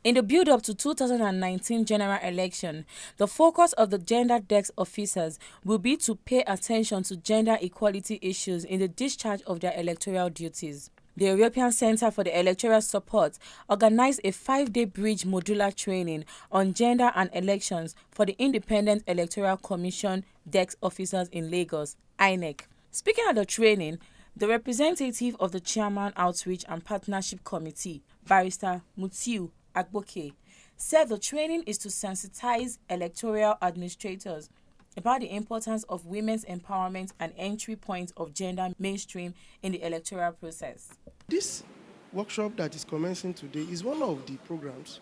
In the build-up to 2019 general election, the focus of the gender desk officers will be to pay attention to gender equality issues in the discharge of their electoral duties. The European Centre for the Electoral Support organized a 5-day bridge modular training on gender and elections for the Independent Electoral Commission desk officers in Lagos, Inec. Speaking at the training, the representative of the Chairman Outreach and Partnership Committee, Barrister Mutiu Agboke, said the training is to sensitize electoral administrators about the importance of women's empowerment and entry points of gender mainstream in the electoral process. This workshop that is commencing today is one of the programs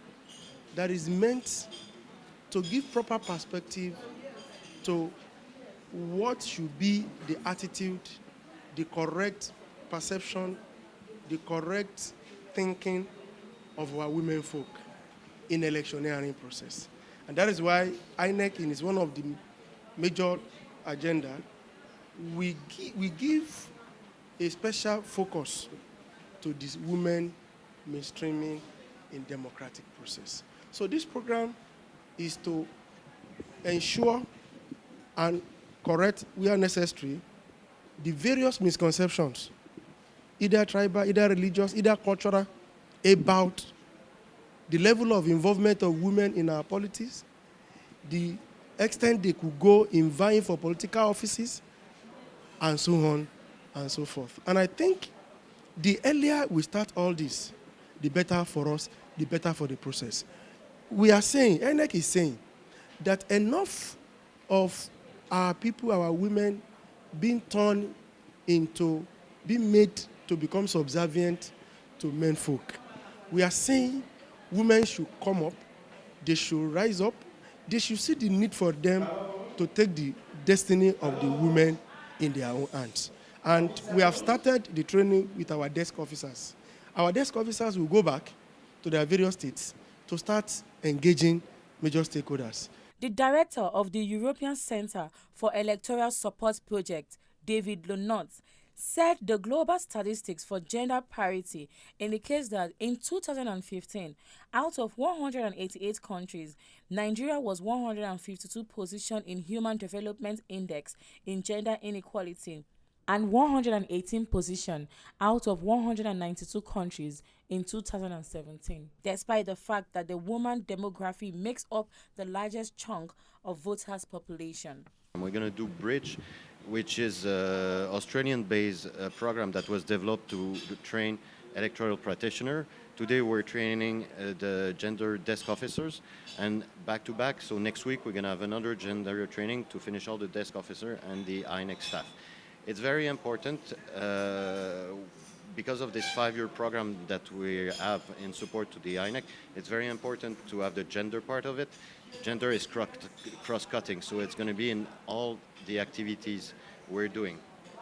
that is meant to give proper perspective to what should be the attitude, the correct perception, the correct thinking of our women folk in electioneering process. And that is why Inec is one of the major agenda. We give a special focus to this women mainstreaming in democratic process. So this program is to ensure and correct, where necessary, the various misconceptions, either tribal, either religious, either cultural, about the level of involvement of women in our politics, the extent they could go in vying for political offices, and so on and so forth. And I think the earlier we start all this, the better for us, the better for the process. We are saying, Inec is saying, that enough of our people, our women, being turned into, being made to become subservient to men folk. We are saying women should come up, they should rise up, they should see the need for them to take the destiny of the women in their own hands. And we have started the training with our desk officers. Our desk officers will go back to their various states to start engaging major stakeholders. The director of the European Centre for Electoral Support Project, David Lonot, said the global statistics for gender parity indicates that in 2015, out of 188 countries, Nigeria was 152 position in Human Development Index in gender inequality and 118 position out of 192 countries in 2017, despite the fact that the woman demography makes up the largest chunk of voters' population. We're going to do Bridge, which is an Australian-based program that was developed to train electoral practitioners. Today we're training the gender desk officers, and back-to-back, so next week we're going to have another gender training to finish all the desk officer and the Inec staff. It's very important because of this 5-year program that we have in support to the Inec. It's very important to have the gender part of it. Gender is cross-cutting, so it's going to be in all the activities we're doing.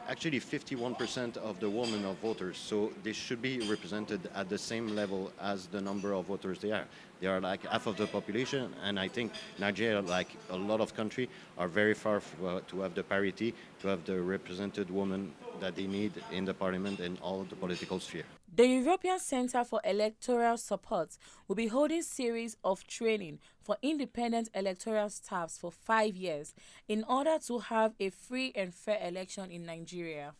Actually, 51% of the women are voters, so they should be represented at the same level as the number of voters they are. They are like half of the population, and I think Nigeria, like a lot of countries, are very far to have the parity, to have the represented women that they need in the parliament and all the political sphere. The European Centre for Electoral Support will be holding series of training for independent electoral staffs for 5 years in order to have a free and fair election in Nigeria.